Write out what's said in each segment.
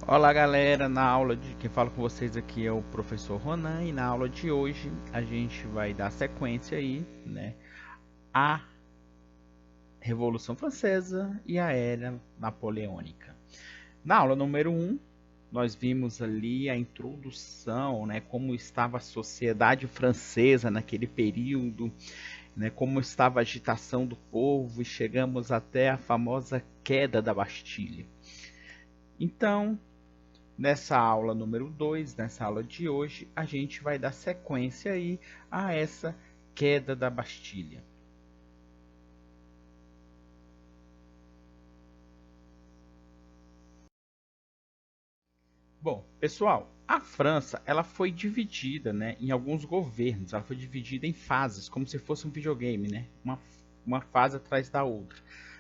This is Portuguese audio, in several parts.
Olá galera, na aula de quem fala com vocês aqui é o professor Ronan e na aula de hoje a gente vai dar sequência aí, né, à Revolução Francesa e à Era Napoleônica. Na aula número 1, nós vimos ali a introdução, né, como estava a sociedade francesa naquele período, né, como estava a agitação do povo e chegamos até a famosa queda da Bastilha. Então, nessa aula número 2, nessa aula de hoje, a gente vai dar sequência aí a essa queda da Bastilha. Bom, pessoal, a França ela foi dividida, né, em alguns governos. Ela foi dividida em fases, como se fosse um videogame, né? Uma fase atrás da outra.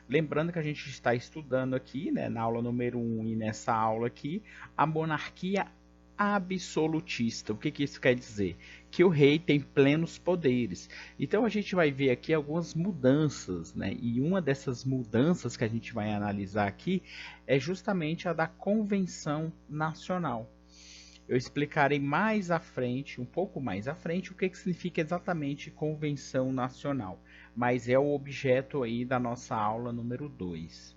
Lembrando que a gente está estudando aqui, né, na aula número 1 e nessa aula aqui, a monarquia absolutista. O que, que isso quer dizer? Que o rei tem plenos poderes. Então a gente vai ver aqui algumas mudanças, né? E uma dessas mudanças que a gente vai analisar aqui é justamente a da Convenção Nacional. Eu explicarei mais à frente, um pouco mais à frente, o que, que significa exatamente Convenção Nacional. Mas é o objeto aí da nossa aula número 2.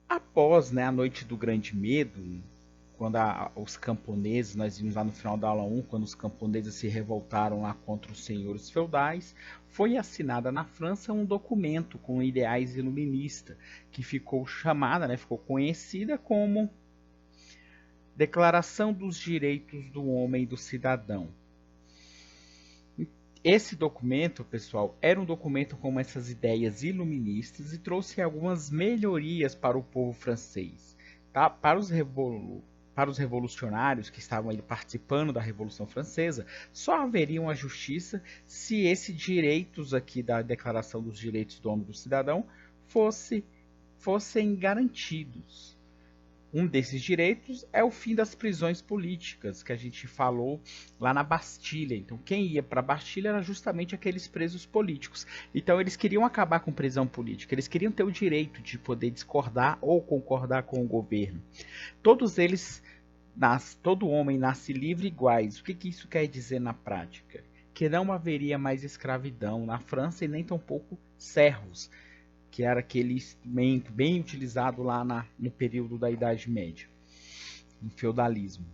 Após, né, a Noite do Grande Medo, quando os camponeses, nós vimos lá no final da aula 1, quando os camponeses se revoltaram lá contra os senhores feudais, foi assinada na França um documento com ideais iluministas, que ficou chamada, né, ficou conhecida como Declaração dos Direitos do Homem e do Cidadão. Esse documento, pessoal, era um documento com essas ideias iluministas e trouxe algumas melhorias para o povo francês. Tá? Para os revolucionários que estavam aí participando da Revolução Francesa, só haveria uma justiça se esses direitos aqui da Declaração dos Direitos do Homem e do Cidadão fossem garantidos. Um desses direitos é o fim das prisões políticas, que a gente falou lá na Bastilha. Então, quem ia para a Bastilha era justamente aqueles presos políticos. Então, eles queriam acabar com prisão política, eles queriam ter o direito de poder discordar ou concordar com o governo. Todos eles, todo homem nasce livre e iguais. O que, que isso quer dizer na prática? Que não haveria mais escravidão na França e nem tampouco servos, que era aquele instrumento bem utilizado lá no período da Idade Média, no feudalismo.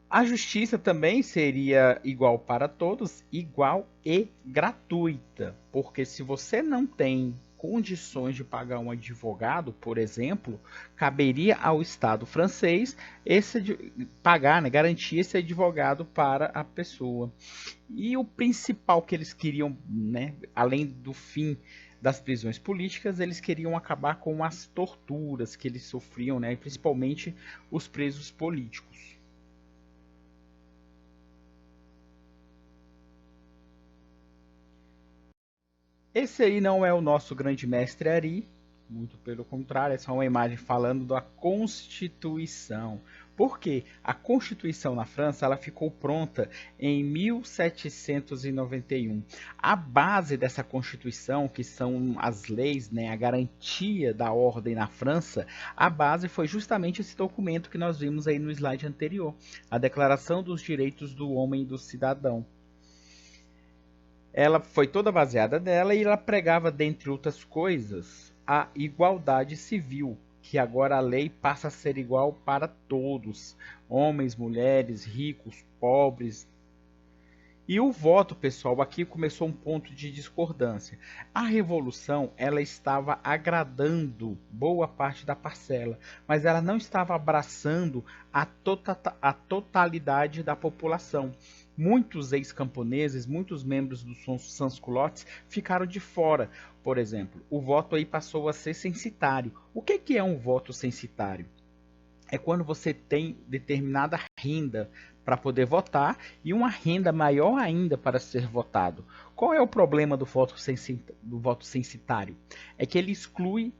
A justiça também seria igual para todos, igual e gratuita, porque se você não tem condições de pagar um advogado, por exemplo, caberia ao Estado francês pagar, né, garantir esse advogado para a pessoa. E o principal que eles queriam, né, além do fim das prisões políticas, eles queriam acabar com as torturas que eles sofriam, né, principalmente os presos políticos. Esse aí não é o nosso grande mestre Ari, muito pelo contrário, é só uma imagem falando da Constituição. Por quê? A Constituição na França ela ficou pronta em 1791. A base dessa Constituição, que são as leis, né, a garantia da ordem na França, a base foi justamente esse documento que nós vimos aí no slide anterior, a Declaração dos Direitos do Homem e do Cidadão. Ela foi toda baseada nela e ela pregava, dentre outras coisas, a igualdade civil, que agora a lei passa a ser igual para todos, homens, mulheres, ricos, pobres. E o voto, pessoal, aqui começou um ponto de discordância. A revolução, ela estava agradando boa parte da parcela, mas ela não estava abraçando a totalidade da população. Muitos ex-camponeses, muitos membros dos sans-culottes ficaram de fora. Por exemplo, o voto aí passou a ser censitário. O que é um voto censitário? É quando você tem determinada renda para poder votar e uma renda maior ainda para ser votado. Qual é o problema do voto censitário? É que ele exclui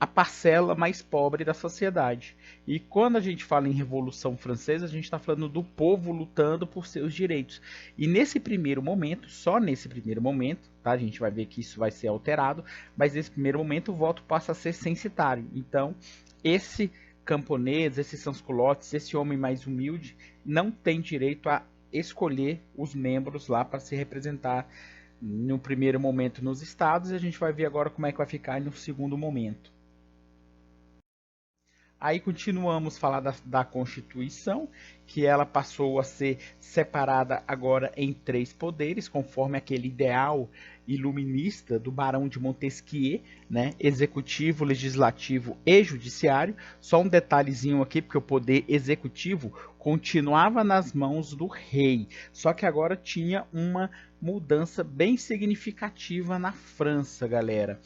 a parcela mais pobre da sociedade. E quando a gente fala em Revolução Francesa, a gente está falando do povo lutando por seus direitos. E nesse primeiro momento, só nesse primeiro momento, tá? A gente vai ver que isso vai ser alterado, mas nesse primeiro momento o voto passa a ser censitário. Então, esse camponês, esses sans-culottes, esse homem mais humilde, não tem direito a escolher os membros lá para se representar no primeiro momento nos estados, e a gente vai ver agora como é que vai ficar no segundo momento. Aí continuamos a falar da Constituição, que ela passou a ser separada agora em 3 poderes, conforme aquele ideal iluminista do Barão de Montesquieu, né? Executivo, legislativo e judiciário. Só um detalhezinho aqui, porque o poder executivo continuava nas mãos do rei, só que agora tinha uma mudança bem significativa na França, galera.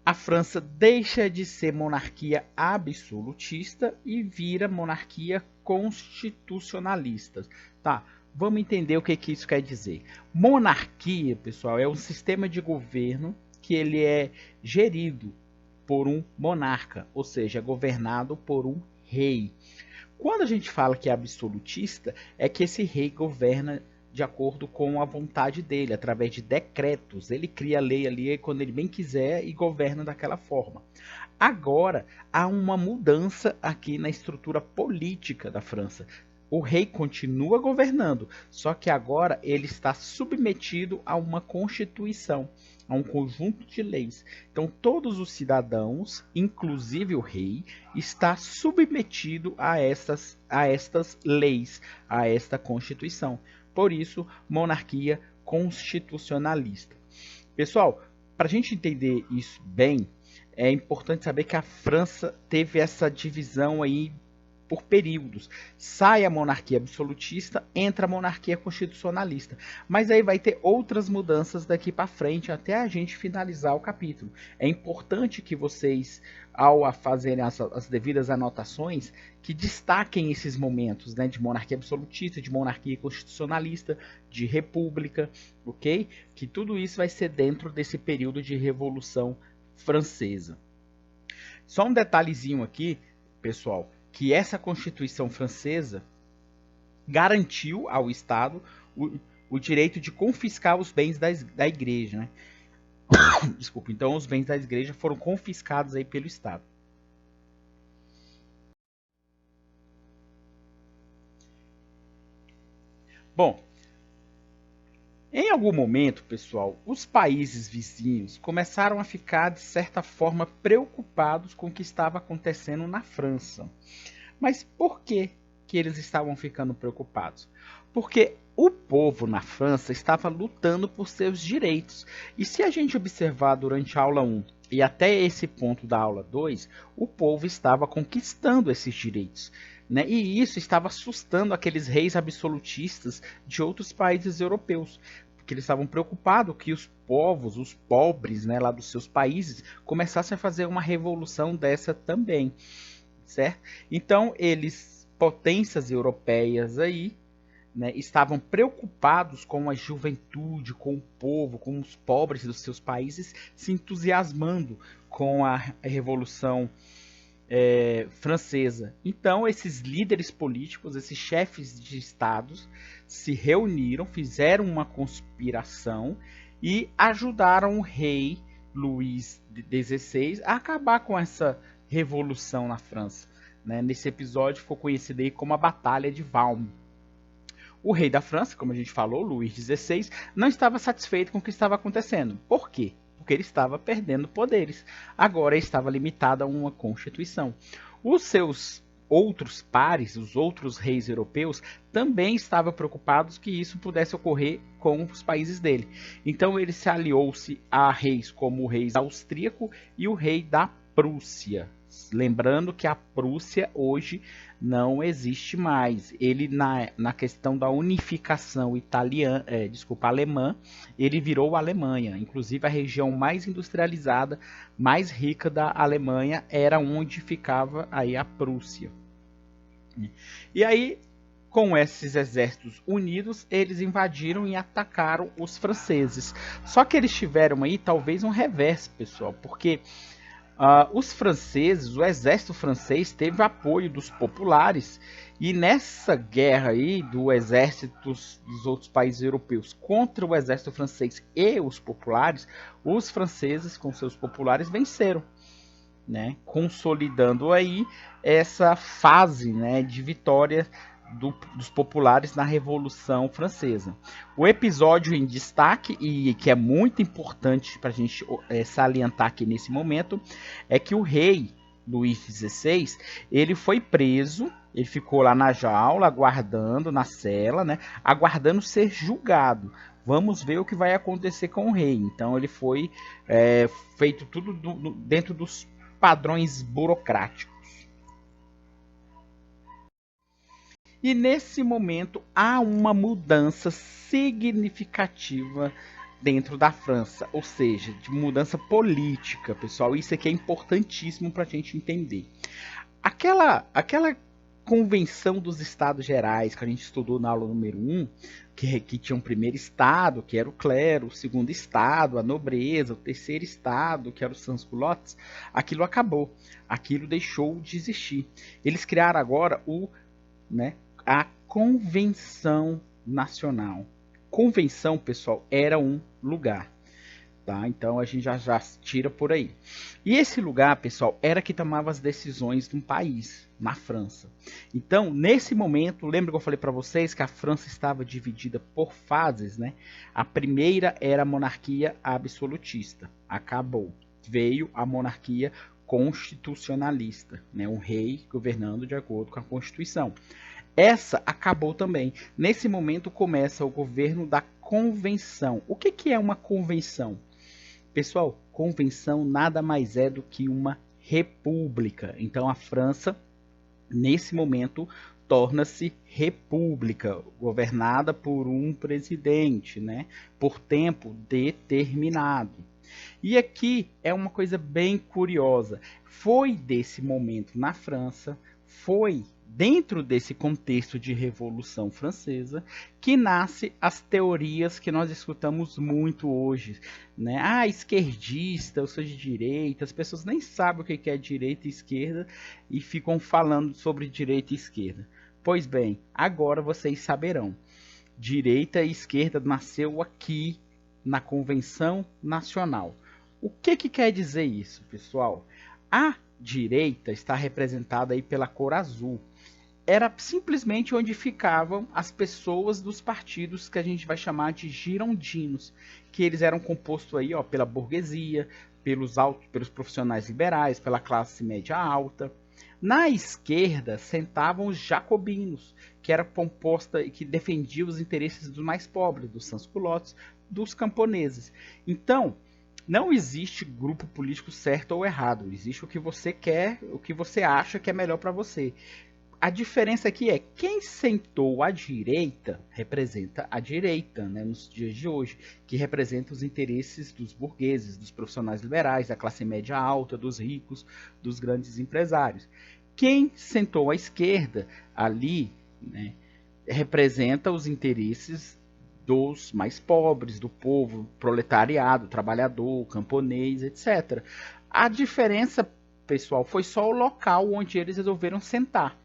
A França deixa de ser monarquia absolutista e vira monarquia constitucionalista. Tá, vamos entender o que isso quer dizer. Monarquia, pessoal, é um sistema de governo que ele é gerido por um monarca, ou seja, governado por um rei. Quando a gente fala que é absolutista, é que esse rei governa de acordo com a vontade dele, através de decretos. Ele cria a lei ali quando ele bem quiser e governa daquela forma. Agora, há uma mudança aqui na estrutura política da França. O rei continua governando, só que agora ele está submetido a uma constituição, a um conjunto de leis. Então, todos os cidadãos, inclusive o rei, está submetido a estas leis, a esta constituição. Por isso, monarquia constitucionalista. Pessoal, para a gente entender isso bem, é importante saber que a França teve essa divisão aí por períodos. Sai a monarquia absolutista, entra a monarquia constitucionalista. Mas aí vai ter outras mudanças daqui para frente até a gente finalizar o capítulo. É importante que vocês, ao fazerem as devidas anotações, que destaquem esses momentos, né, de monarquia absolutista, de monarquia constitucionalista, de república, ok? Que tudo isso vai ser dentro desse período de Revolução Francesa. Só um detalhezinho aqui, pessoal, que essa Constituição Francesa garantiu ao Estado o direito de confiscar os bens da Igreja, né? Desculpa, então os bens da Igreja foram confiscados aí pelo Estado. Bom, em algum momento, pessoal, os países vizinhos começaram a ficar, de certa forma, preocupados com o que estava acontecendo na França. Mas por que eles estavam ficando preocupados? Porque o povo na França estava lutando por seus direitos. E se a gente observar durante a aula 1 e até esse ponto da aula 2, o povo estava conquistando esses direitos. Né? E isso estava assustando aqueles reis absolutistas de outros países europeus, porque eles estavam preocupados que os povos, os pobres, né, lá dos seus países, começassem a fazer uma revolução dessa também, certo? Então eles, potências europeias aí, né, estavam preocupados com a juventude, com o povo, com os pobres dos seus países, se entusiasmando com a revolução francesa. Então esses líderes políticos, esses chefes de estados se reuniram, fizeram uma conspiração e ajudaram o rei Luís XVI a acabar com essa revolução na França. Né? Nesse episódio ficou conhecido aí como a Batalha de Valmy. O rei da França, como a gente falou, Luís XVI, não estava satisfeito com o que estava acontecendo. Por quê? Porque ele estava perdendo poderes. Agora ele estava limitado a uma constituição. Os seus outros pares, os outros reis europeus, também estavam preocupados que isso pudesse ocorrer com os países dele. Então ele se aliou-se a reis como o rei austríaco e o rei da Prússia. Lembrando que a Prússia hoje não existe mais. Ele, na questão da unificação alemã, ele virou a Alemanha. Inclusive a região mais industrializada, mais rica da Alemanha era onde ficava aí a Prússia. E aí, com esses exércitos unidos, eles invadiram e atacaram os franceses. Só que eles tiveram aí talvez um revés, pessoal, porque Os franceses, o exército francês teve apoio dos populares, e nessa guerra aí do exército dos outros países europeus contra o exército francês e os populares, os franceses com seus populares venceram, né, consolidando aí essa fase, né, de vitória dos populares na Revolução Francesa. O episódio em destaque, e que é muito importante para a gente salientar aqui nesse momento, é que o rei Luís XVI, ele foi preso, ele ficou lá na jaula, aguardando, na cela, né, aguardando ser julgado. Vamos ver o que vai acontecer com o rei. Então ele foi feito tudo dentro dos padrões burocráticos. E nesse momento há uma mudança significativa dentro da França, ou seja, de mudança política, pessoal. Isso aqui é importantíssimo para a gente entender. Aquela convenção dos Estados Gerais que a gente estudou na aula número 1, que tinha um primeiro estado, que era o clero, o segundo estado, a nobreza, o terceiro estado, que era os sans-culottes, aquilo acabou, aquilo deixou de existir. Eles criaram agora a Convenção Nacional. Convenção, pessoal, era um lugar. Tá? Então a gente já tira por aí. E esse lugar, pessoal, era que tomava as decisões de um país, na França. Então, nesse momento, lembra que eu falei para vocês que a França estava dividida por fases, né? A primeira era a monarquia absolutista. Acabou. Veio a monarquia constitucionalista, né? Um rei governando de acordo com a Constituição. Essa acabou também. Nesse momento começa o governo da convenção. O que é uma convenção? Pessoal, convenção nada mais é do que uma república. Então a França, nesse momento, torna-se república, governada por um presidente, né? Por tempo determinado. E aqui é uma coisa bem curiosa. Foi desse momento na França, foi dentro desse contexto de Revolução Francesa que nasce as teorias que nós escutamos muito hoje, né? Esquerdista, eu sou de direita, as pessoas nem sabem o que é direita e esquerda e ficam falando sobre direita e esquerda. Pois bem, agora vocês saberão. Direita e esquerda nasceu aqui na Convenção Nacional. O que quer dizer isso, pessoal? A direita está representada aí pela cor azul. Era simplesmente onde ficavam as pessoas dos partidos que a gente vai chamar de girondinos, que eles eram compostos aí, pela burguesia, pelos profissionais liberais, pela classe média alta. Na esquerda sentavam os jacobinos, que era composta e que defendia os interesses dos mais pobres, dos sans-culottes, dos camponeses. Então, não existe grupo político certo ou errado. Existe o que você quer, o que você acha que é melhor para você. A diferença aqui é quem sentou à direita representa a direita, né, nos dias de hoje, que representa os interesses dos burgueses, dos profissionais liberais, da classe média alta, dos ricos, dos grandes empresários. Quem sentou à esquerda ali, né, representa os interesses dos mais pobres, do povo, proletariado, trabalhador, camponês, etc. A diferença, pessoal, foi só o local onde eles resolveram sentar.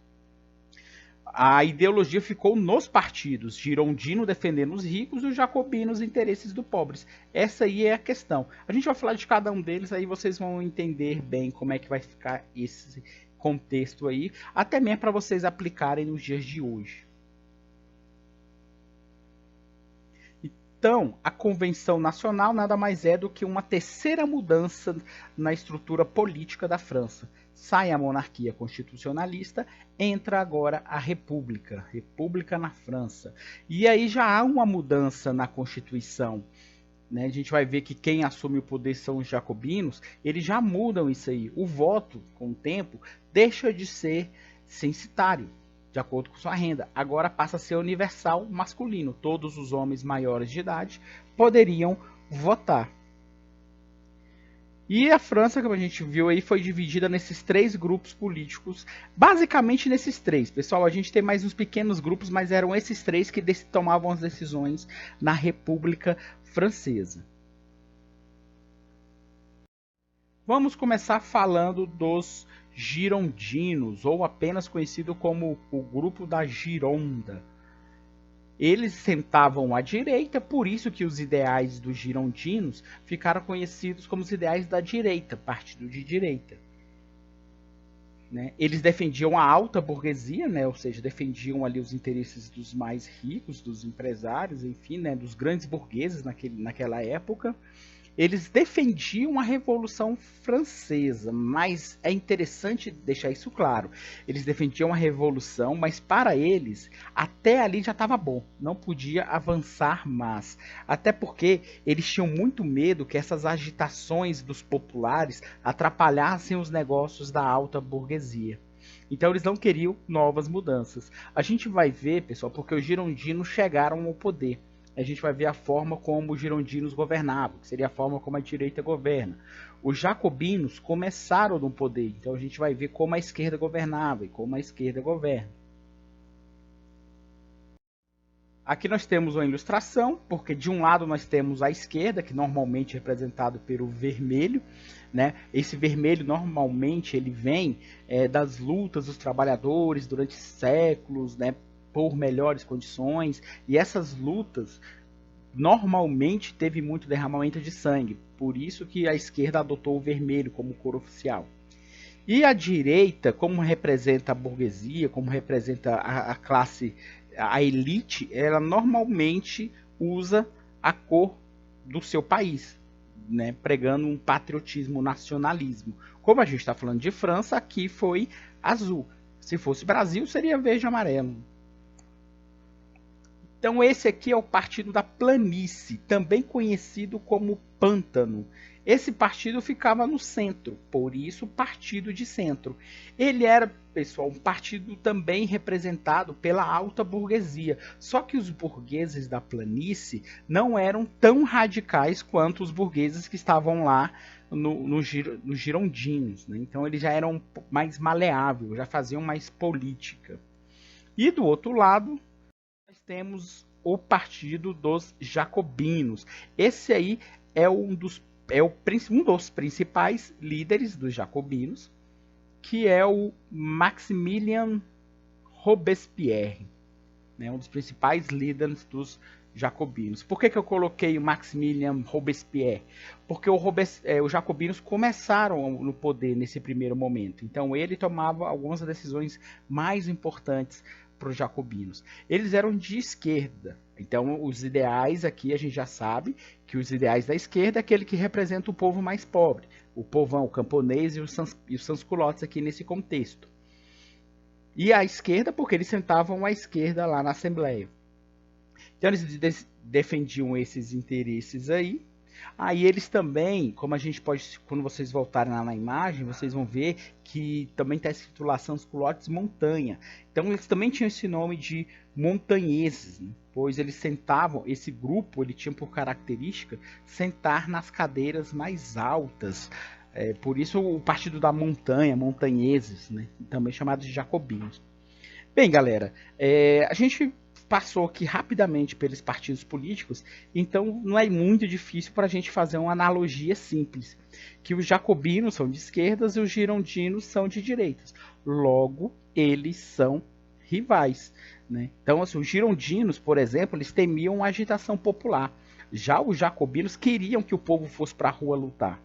A ideologia ficou nos partidos, girondino defendendo os ricos e os jacobinos os interesses dos pobres. Essa aí é a questão. A gente vai falar de cada um deles, aí vocês vão entender bem como é que vai ficar esse contexto aí, até mesmo para vocês aplicarem nos dias de hoje. Então, a Convenção Nacional nada mais é do que uma terceira mudança na estrutura política da França. Sai a monarquia constitucionalista, entra agora a República, República na França. E aí já há uma mudança na Constituição. Né? A gente vai ver que quem assume o poder são os jacobinos, eles já mudam isso aí. O voto, com o tempo, deixa de ser censitário, de acordo com sua renda. Agora passa a ser universal masculino. Todos os homens maiores de idade poderiam votar. E a França, como a gente viu aí, foi dividida nesses três grupos políticos. Basicamente nesses três. Pessoal, a gente tem mais uns pequenos grupos, mas eram esses três que tomavam as decisões na República Francesa. Vamos começar falando dos girondinos, ou apenas conhecido como o grupo da Gironda. Eles sentavam à direita, por isso que os ideais dos girondinos ficaram conhecidos como os ideais da direita, partido de direita. Né? Eles defendiam a alta burguesia, né? Ou seja, defendiam ali os interesses dos mais ricos, dos empresários, enfim, né? Dos grandes burgueses naquela época. Eles defendiam a Revolução Francesa, mas é interessante deixar isso claro. Eles defendiam a Revolução, mas para eles, até ali já estava bom, não podia avançar mais. Até porque eles tinham muito medo que essas agitações dos populares atrapalhassem os negócios da alta burguesia. Então eles não queriam novas mudanças. A gente vai ver, pessoal, porque os girondinos chegaram ao poder. A gente vai ver a forma como os girondinos governavam, que seria a forma como a direita governa. Os jacobinos começaram no poder, então a gente vai ver como a esquerda governava e como a esquerda governa. Aqui nós temos uma ilustração, porque de um lado nós temos a esquerda, que normalmente é representado pelo vermelho, né? Esse vermelho normalmente ele vem das lutas dos trabalhadores durante séculos, né? Por melhores condições, e essas lutas normalmente teve muito derramamento de sangue, por isso que a esquerda adotou o vermelho como cor oficial. E a direita, como representa a burguesia, como representa a classe, a elite, ela normalmente usa a cor do seu país, né, pregando um patriotismo, nacionalismo. Como a gente está falando de França, aqui foi azul. Se fosse Brasil, seria verde e amarelo. Então esse aqui é o Partido da Planície, também conhecido como Pântano. Esse partido ficava no centro, por isso Partido de Centro. Ele era, pessoal, um partido também representado pela alta burguesia. Só que os burgueses da planície não eram tão radicais quanto os burgueses que estavam lá nos girondinos. Né? Então eles já eram mais maleáveis, já faziam mais política. E do outro lado, nós temos o Partido dos Jacobinos. Esse aí é um dos principais líderes dos jacobinos, que é o Maximilien Robespierre, né, um dos principais líderes dos jacobinos. Por que eu coloquei o Maximilien Robespierre? Porque os jacobinos começaram no poder nesse primeiro momento. Então ele tomava algumas decisões mais importantes para os jacobinos. Eles eram de esquerda. Então os ideais aqui a gente já sabe que os ideais da esquerda é aquele que representa o povo mais pobre, o povão, o camponês e os sans-culottes aqui nesse contexto. E a esquerda, porque eles sentavam à esquerda lá na Assembleia. Então eles defendiam esses interesses aí. Aí eles também, como a gente pode, quando vocês voltarem lá na imagem, vocês vão ver que também está escrito lá Sans-Culottes Montanha. Então eles também tinham esse nome de montanheses, né? Pois eles sentavam, esse grupo ele tinha por característica sentar nas cadeiras mais altas. Por isso o Partido da Montanha, montanheses, né? Também chamados de jacobinos. Bem, galera, a gente passou aqui rapidamente pelos partidos políticos, então não é muito difícil para a gente fazer uma analogia simples, que os jacobinos são de esquerdas e os girondinos são de direitas. Logo, eles são rivais. Né? Então, assim, os girondinos, por exemplo, eles temiam a agitação popular. Já os jacobinos queriam que o povo fosse para a rua lutar.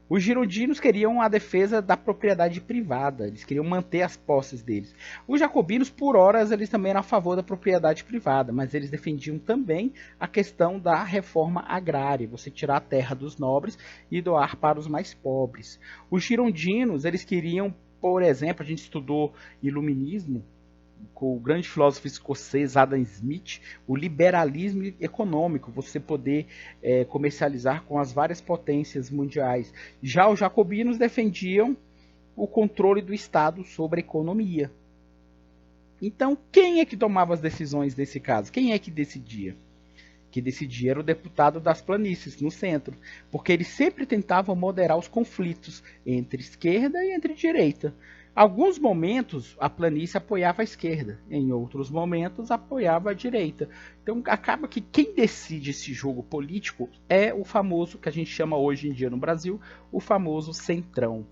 Os girondinos queriam a defesa da propriedade privada, eles queriam manter as posses deles. Os jacobinos, por horas, eles também eram a favor da propriedade privada, mas eles defendiam também a questão da reforma agrária, você tirar a terra dos nobres e doar para os mais pobres. Os girondinos, eles queriam, por exemplo, a gente estudou iluminismo, com o grande filósofo escocês Adam Smith, o liberalismo econômico, você poder comercializar com as várias potências mundiais. Já os jacobinos defendiam o controle do Estado sobre a economia. Então, quem é que tomava as decisões nesse caso? Quem é que decidia? Que decidia era o deputado das planícies, no centro, porque eles sempre tentavam moderar os conflitos entre esquerda e entre direita. Alguns momentos a planície apoiava a esquerda, em outros momentos apoiava a direita. Então acaba que quem decide esse jogo político é o famoso, que a gente chama hoje em dia no Brasil, o famoso centrão.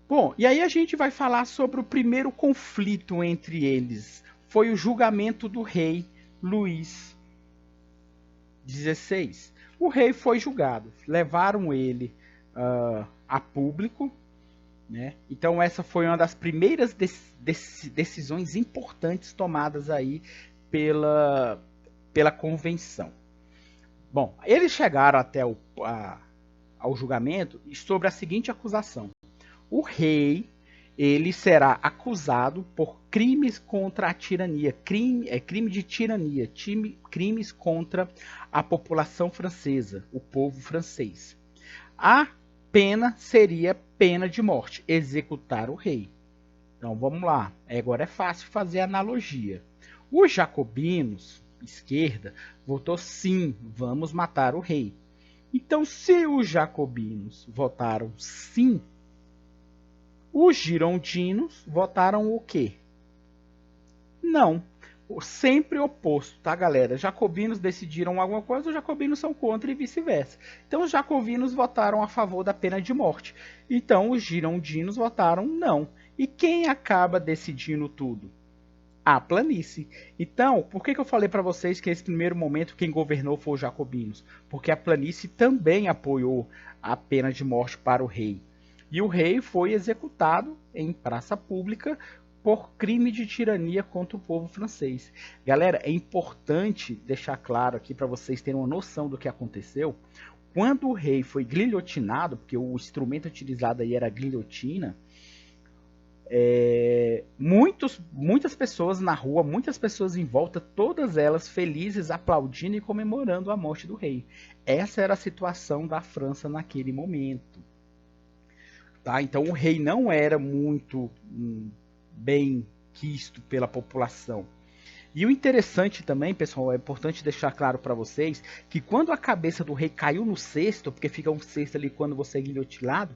Bom, e aí a gente vai falar sobre o primeiro conflito entre eles. Foi o julgamento do rei Luís XVI. O rei foi julgado, levaram ele a público, né? Então essa foi uma das primeiras decisões importantes tomadas aí pela convenção. Bom, eles chegaram até ao julgamento sobre a seguinte acusação: o rei ele será acusado por crimes contra a tirania, crime de tirania, crimes contra a população francesa, o povo francês. A pena seria pena de morte, executar o rei. Então vamos lá, agora é fácil fazer analogia. Os jacobinos, esquerda, votou sim, vamos matar o rei. Então, se os jacobinos votaram sim, os girondinos votaram o quê? Não. Sempre oposto, tá, galera? Jacobinos decidiram alguma coisa, os jacobinos são contra e vice-versa. Então, os jacobinos votaram a favor da pena de morte. Então, os girondinos votaram não. E quem acaba decidindo tudo? A planície. Então, por que eu falei para vocês que nesse primeiro momento quem governou foi os jacobinos? Porque a planície também apoiou a pena de morte para o rei. E o rei foi executado em praça pública por crime de tirania contra o povo francês. Galera, é importante deixar claro aqui para vocês terem uma noção do que aconteceu. Quando o rei foi guilhotinado, porque o instrumento utilizado aí era a guilhotina, muitas pessoas na rua, muitas pessoas em volta, todas elas felizes, aplaudindo e comemorando a morte do rei. Essa era a situação da França naquele momento. Tá? Então o rei não era muito bem quisto pela população. E o interessante também, pessoal, é importante deixar claro para vocês que quando a cabeça do rei caiu no cesto, porque fica um cesto ali quando você é guilhotinado,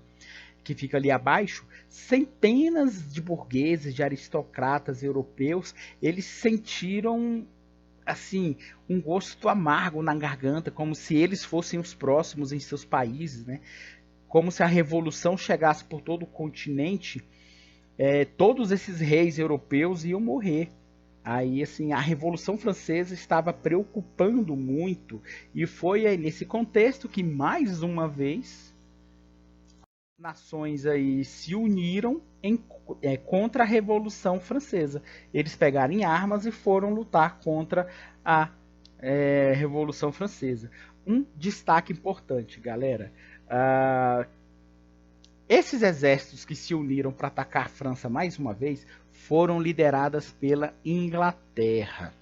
que fica ali abaixo, centenas de burgueses, de aristocratas europeus, eles sentiram assim um gosto amargo na garganta, como se eles fossem os próximos em seus países, né? Como se a revolução chegasse por todo o continente, todos esses reis europeus iam morrer. Aí, assim, a Revolução Francesa estava preocupando muito, e foi aí nesse contexto que, mais uma vez, nações aí se uniram contra a Revolução Francesa. Eles pegaram em armas e foram lutar contra a Revolução Francesa. Um destaque importante, galera. Esses exércitos que se uniram para atacar a França mais uma vez foram lideradas pela Inglaterra.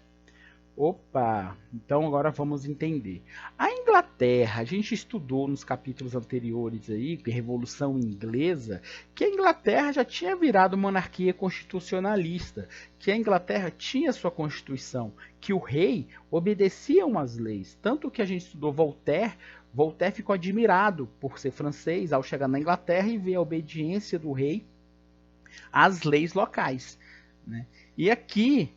Opa, então agora vamos entender. A Inglaterra, a gente estudou nos capítulos anteriores aí, que Revolução Inglesa, que a Inglaterra já tinha virado monarquia constitucionalista, que a Inglaterra tinha sua constituição, que o rei obedecia umas leis. Tanto que a gente estudou Voltaire ficou admirado por ser francês ao chegar na Inglaterra e ver a obediência do rei às leis locais, né? E aqui,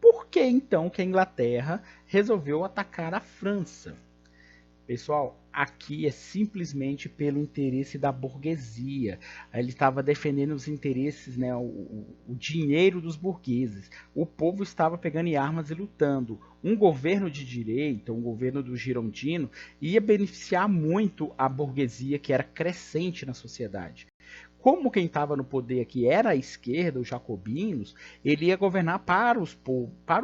por que então que a Inglaterra resolveu atacar a França? Pessoal, aqui é simplesmente pelo interesse da burguesia. Ele estava defendendo os interesses, né, o dinheiro dos burgueses. O povo estava pegando em armas e lutando. Um governo de direita, um governo do Girondino, ia beneficiar muito a burguesia que era crescente na sociedade. Como quem estava no poder aqui era a esquerda, os jacobinos, ele ia governar para o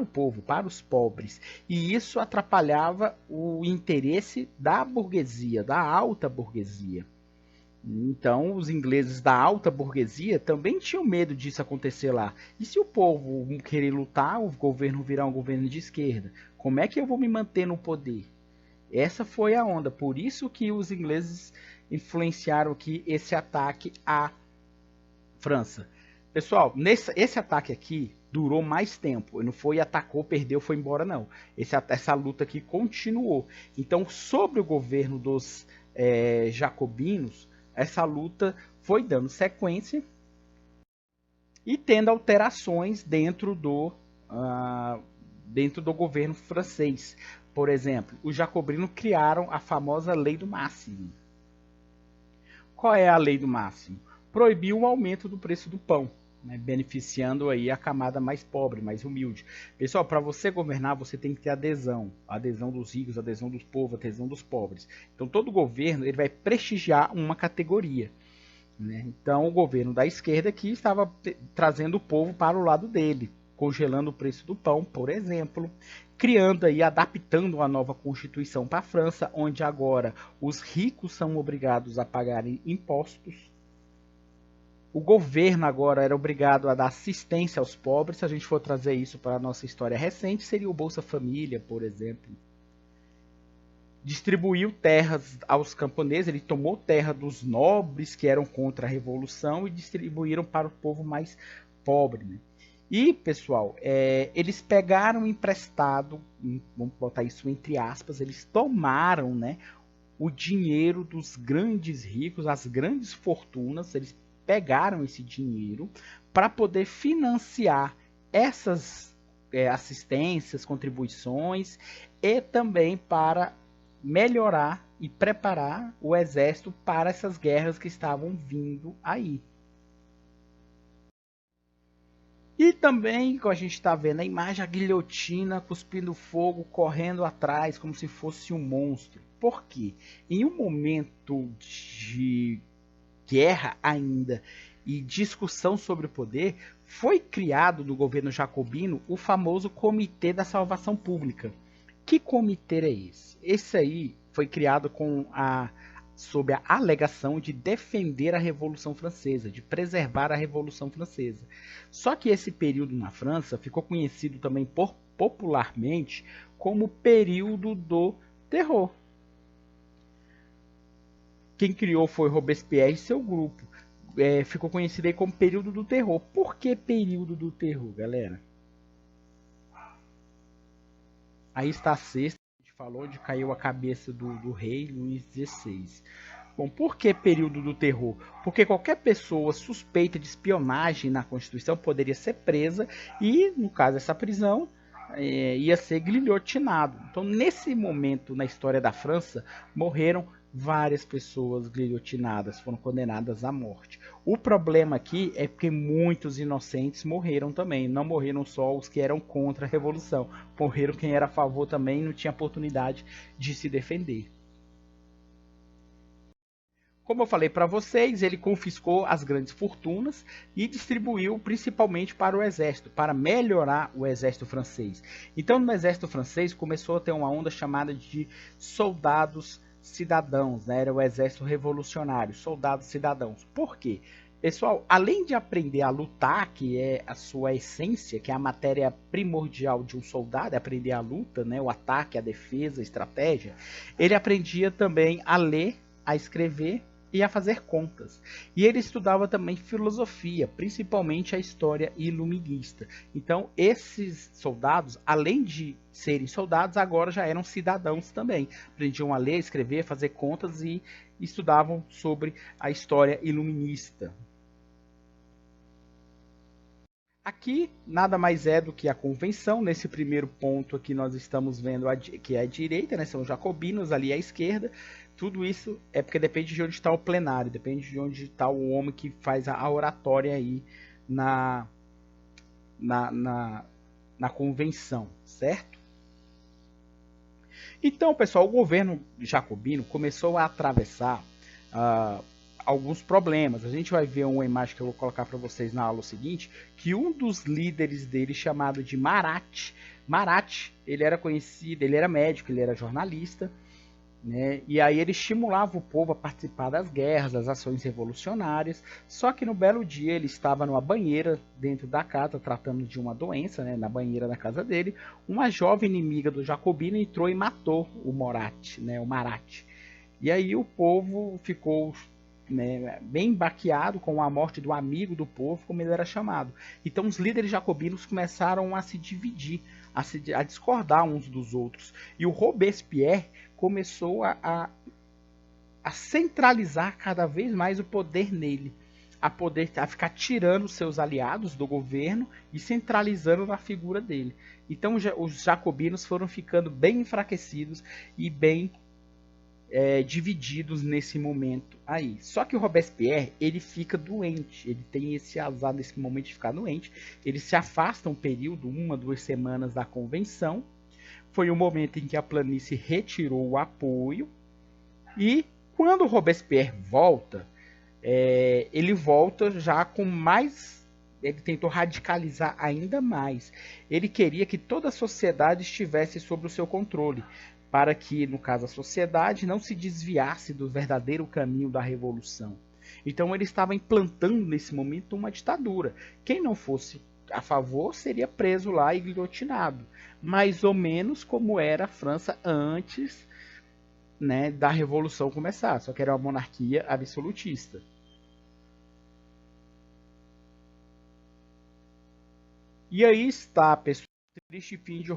povo, para os pobres. E isso atrapalhava o interesse da burguesia, da alta burguesia. Então, os ingleses da alta burguesia também tinham medo disso acontecer lá. E se o povo querer lutar, o governo virar um governo de esquerda? Como é que eu vou me manter no poder? Essa foi a onda. Por isso que os ingleses influenciaram aqui esse ataque à França. Pessoal, esse ataque aqui durou mais tempo. Não foi atacou, perdeu, foi embora, não. Essa luta aqui continuou. Então, sobre o governo dos jacobinos, essa luta foi dando sequência e tendo alterações dentro do governo francês. Por exemplo, os jacobinos criaram a famosa Lei do Máximo. Qual é a Lei do Máximo? Proibiu o aumento do preço do pão, né, beneficiando aí a camada mais pobre, mais humilde. Pessoal, para você governar, você tem que ter adesão dos ricos, adesão dos povos, adesão dos pobres. Então, todo governo ele vai prestigiar uma categoria. Né? Então, o governo da esquerda aqui estava trazendo o povo para o lado dele, congelando o preço do pão, por exemplo, criando e adaptando uma nova constituição para a França, onde agora os ricos são obrigados a pagarem impostos. O governo agora era obrigado a dar assistência aos pobres. Se a gente for trazer isso para a nossa história recente, seria o Bolsa Família, por exemplo. Distribuiu terras aos camponeses, ele tomou terra dos nobres que eram contra a revolução e distribuíram para o povo mais pobre. Né? E, pessoal, eles pegaram emprestado, vamos botar isso entre aspas, eles tomaram, né, o dinheiro dos grandes ricos, as grandes fortunas, eles pegaram esse dinheiro para poder financiar essas assistências, contribuições e também para melhorar e preparar o exército para essas guerras que estavam vindo aí. E também, como a gente está vendo a imagem, a guilhotina cuspindo fogo, correndo atrás, como se fosse um monstro. Por quê? Em um momento de guerra ainda e discussão sobre o poder, foi criado no governo jacobino o famoso Comitê da Salvação Pública. Que comitê é esse? Esse aí foi criado sob a alegação de defender a Revolução Francesa, de preservar a Revolução Francesa. Só que esse período na França ficou conhecido também popularmente como período do terror. Quem criou foi Robespierre e seu grupo. Ficou conhecido aí como período do terror. Por que período do terror, galera? Aí está a sexta, a gente falou onde caiu a cabeça do rei Luís XVI. Bom, por que período do terror? Porque qualquer pessoa suspeita de espionagem na Constituição poderia ser presa e, no caso dessa prisão, ia ser guilhotinado. Então, nesse momento na história da França, morreram várias pessoas guilhotinadas, foram condenadas à morte. O problema aqui é que muitos inocentes morreram também. Não morreram só os que eram contra a revolução, morreram quem era a favor também e não tinha oportunidade de se defender. Como eu falei para vocês, ele confiscou as grandes fortunas e distribuiu principalmente para o exército, para melhorar o exército francês. Então, no exército francês começou a ter uma onda chamada de soldados cidadãos, né? Era o exército revolucionário, soldados cidadãos. Por quê? Pessoal, além de aprender a lutar, que é a sua essência, que é a matéria primordial de um soldado, é aprender a luta, né? O ataque, a defesa, a estratégia, ele aprendia também a ler, a escrever e a fazer contas. E ele estudava também filosofia, principalmente a história iluminista. Então, esses soldados, além de serem soldados, agora já eram cidadãos também. Aprendiam a ler, escrever, fazer contas e estudavam sobre a história iluminista. Aqui nada mais é do que a convenção. Nesse primeiro ponto aqui nós estamos vendo que é a direita, né? São os jacobinos, ali à esquerda. Tudo isso é porque depende de onde está o plenário, depende de onde está o homem que faz a oratória aí na, na convenção, certo? Então, pessoal, o governo jacobino começou a atravessar alguns problemas. A gente vai ver uma imagem que eu vou colocar para vocês na aula seguinte, que um dos líderes dele, chamado de Marat, ele era conhecido, ele era médico, ele era jornalista, né? E aí ele estimulava o povo a participar das guerras, das ações revolucionárias. Só que no belo dia ele estava numa banheira dentro da casa, tratando de uma doença, né? Na banheira da casa dele, uma jovem inimiga do jacobino entrou e matou o Marat, né? O Marat. E aí o povo ficou, né, bem baqueado com a morte do amigo do povo, como ele era chamado. Então os líderes jacobinos começaram a se dividir, a discordar uns dos outros. E o Robespierre começou a a centralizar cada vez mais o poder nele, a ficar tirando os seus aliados do governo e centralizando na figura dele. Então os jacobinos foram ficando bem enfraquecidos e bem divididos nesse momento aí. Só que o Robespierre, ele fica doente, ele tem esse azar nesse momento de ficar doente, ele se afasta um período, 1-2 semanas da convenção. Foi o momento em que a planície retirou o apoio, e quando o Robespierre volta, ele volta já com mais... Ele tentou radicalizar ainda mais. Ele queria que toda a sociedade estivesse sob o seu controle, para que, no caso, a sociedade não se desviasse do verdadeiro caminho da revolução. Então ele estava implantando nesse momento uma ditadura. Quem não fosse a favor seria preso lá e guilhotinado, mais ou menos como era a França antes, né, da revolução começar, só que era uma monarquia absolutista. E aí está, pessoal, o triste fim de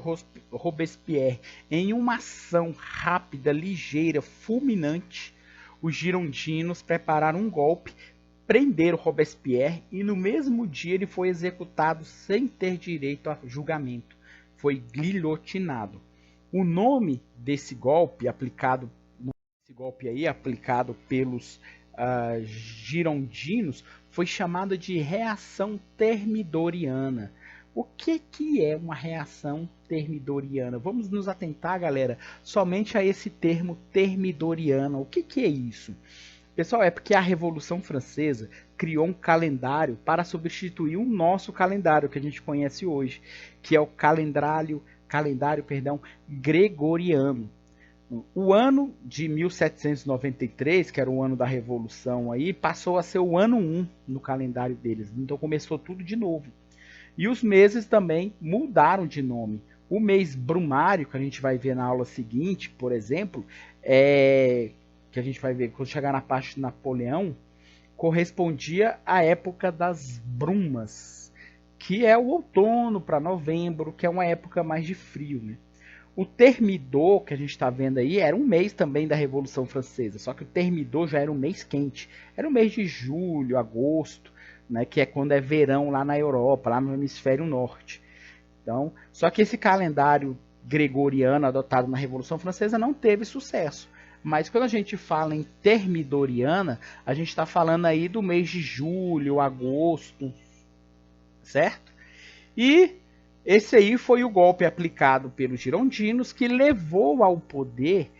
Robespierre. Em uma ação rápida, ligeira, fulminante, os girondinos prepararam um golpe, prenderam Robespierre e no mesmo dia ele foi executado sem ter direito a julgamento. Foi guilhotinado. O nome desse golpe aplicado, aplicado pelos girondinos, foi chamado de reação termidoriana. O que é uma reação termidoriana? Vamos nos atentar, galera, somente a esse termo termidoriana. O que é isso? Pessoal, é porque a Revolução Francesa criou um calendário para substituir o nosso calendário que a gente conhece hoje, que é o calendário gregoriano. O ano de 1793, que era o ano da Revolução, aí, passou a ser o ano 1 no calendário deles. Então começou tudo de novo. E os meses também mudaram de nome. O mês brumário, que a gente vai ver na aula seguinte, por exemplo, que a gente vai ver quando chegar na parte de Napoleão, correspondia à época das brumas, que é o outono para novembro, que é uma época mais de frio, né? O Thermidor, que a gente está vendo aí, era um mês também da Revolução Francesa, só que o Thermidor já era um mês quente. Era o mês de julho, agosto, né, que é quando é verão lá na Europa, lá no hemisfério norte. Então, só que esse calendário gregoriano adotado na Revolução Francesa não teve sucesso. Mas quando a gente fala em termidoriana, a gente está falando aí do mês de julho, agosto, certo? E esse aí foi o golpe aplicado pelos girondinos que levou ao poder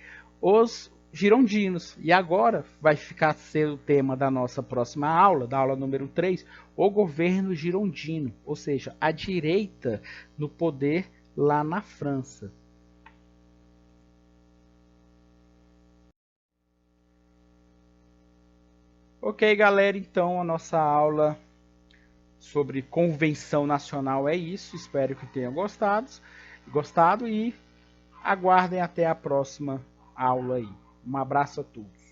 os girondinos. E agora vai ficar ser o tema da nossa próxima aula, da aula número 3, o governo girondino, ou seja, a direita no poder lá na França. Ok, galera, então a nossa aula sobre convenção nacional é isso. Espero que tenham gostado e aguardem até a próxima aula aí. Um abraço a todos.